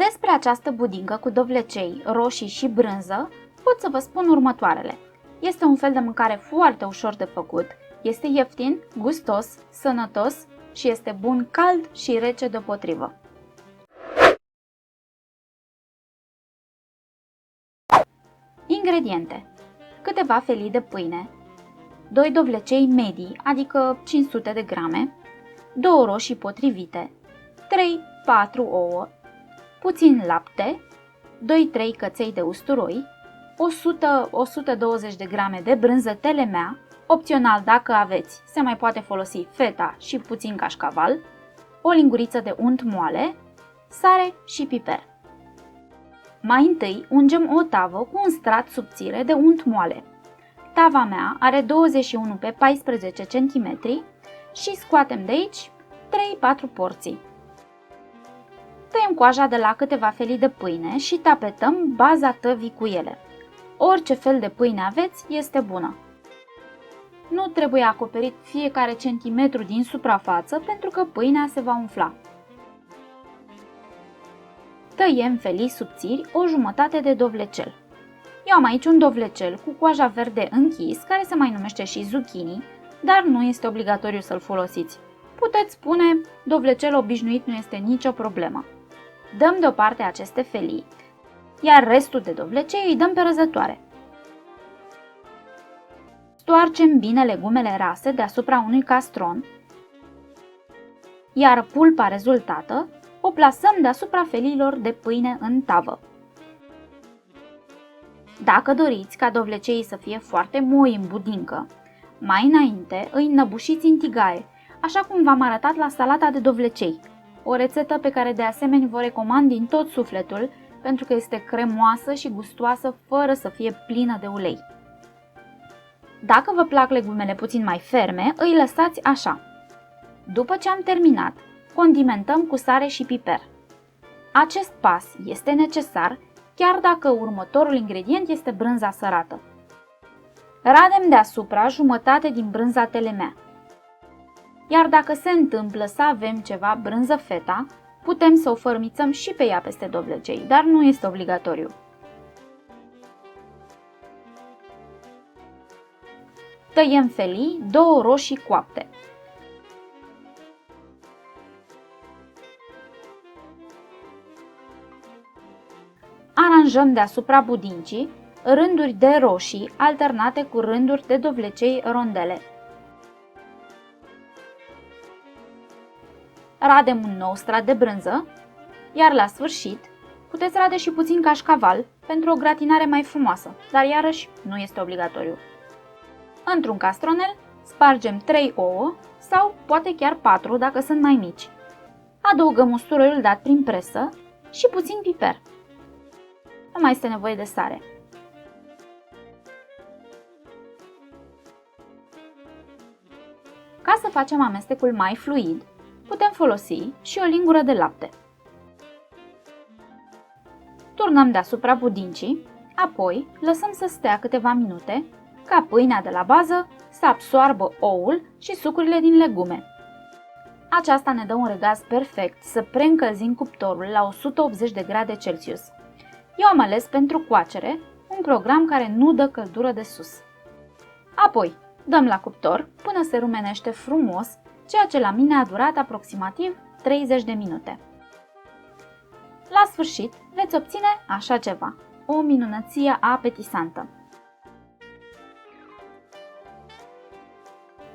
Despre această budincă cu dovlecei, roșii și brânză pot să vă spun următoarele. Este un fel de mâncare foarte ușor de făcut, este ieftin, gustos, sănătos și este bun cald și rece deopotrivă. Ingrediente: câteva felii de pâine, 2 dovlecei medii, adică 500 de grame, 2 roșii potrivite, 3-4 ouă, puțin lapte, 2-3 căței de usturoi, 100-120 de grame de brânză telemea, opțional dacă aveți, se mai poate folosi feta și puțin cașcaval, o linguriță de unt moale, sare și piper. Mai întâi ungem o tavă cu un strat subțire de unt moale. Tava mea are 21 pe 14 cm și scoatem de aici 3-4 porții. Tăiem coaja de la câteva felii de pâine și tapetăm baza tăvii cu ele. Orice fel de pâine aveți este bună. Nu trebuie acoperit fiecare centimetru din suprafață pentru că pâinea se va umfla. Tăiem felii subțiri o jumătate de dovlecel. Eu am aici un dovlecel cu coaja verde închis, care se mai numește și zucchini, dar nu este obligatoriu să-l folosiți. Puteți spune, dovlecel obișnuit nu este nicio problemă. Dăm deoparte aceste felii, iar restul de dovlecei îi dăm pe răzătoare. Stoarcem bine legumele rase deasupra unui castron, iar pulpa rezultată o plasăm deasupra feliilor de pâine în tavă. Dacă doriți ca dovleceii să fie foarte moi în budincă, mai înainte îi înnăbușiți în tigaie, așa cum v-am arătat la salata de dovlecei, o rețetă pe care de asemenea vă recomand din tot sufletul pentru că este cremoasă și gustoasă fără să fie plină de ulei. Dacă vă plac legumele puțin mai ferme, îi lăsați așa. După ce am terminat, condimentăm cu sare și piper. Acest pas este necesar chiar dacă următorul ingredient este brânza sărată. Radem deasupra jumătate din brânza telemea. Iar dacă se întâmplă să avem ceva brânză feta, putem să o fărmițăm și pe ea peste dovlecei, dar nu este obligatoriu. Tăiem felii 2 roșii coapte. Aranjăm deasupra budincii rânduri de roșii alternate cu rânduri de dovlecei rondele. Radem un nou strat de brânză, iar la sfârșit puteți rade și puțin cașcaval pentru o gratinare mai frumoasă, dar iarăși nu este obligatoriu. Într-un castronel spargem 3 ouă sau poate chiar 4 dacă sunt mai mici. Adăugăm usturoiul dat prin presă și puțin piper. Nu mai este nevoie de sare. Ca să facem amestecul mai fluid, putem folosi și o lingură de lapte. Turnăm deasupra budincii, apoi lăsăm să stea câteva minute ca pâinea de la bază să absoarbă oul și sucurile din legume. Aceasta ne dă un regaz perfect să preîncălzim cuptorul la 180 de grade Celsius. Eu am ales pentru coacere un program care nu dă căldură de sus. Apoi dăm la cuptor până se rumenește frumos, ceea ce la mine a durat aproximativ 30 de minute. La sfârșit veți obține așa ceva, o minunăție apetisantă.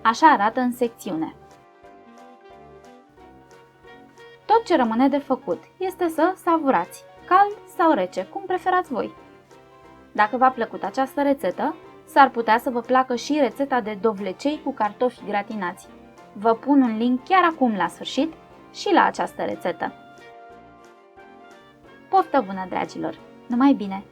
Așa arată în secțiune. Tot ce rămâne de făcut este să savurați, cald sau rece, cum preferați voi. Dacă v-a plăcut această rețetă, s-ar putea să vă placă și rețeta de dovlecei cu cartofi gratinați. Vă pun un link chiar acum la sfârșit și la această rețetă. Poftă bună, dragilor! Numai bine!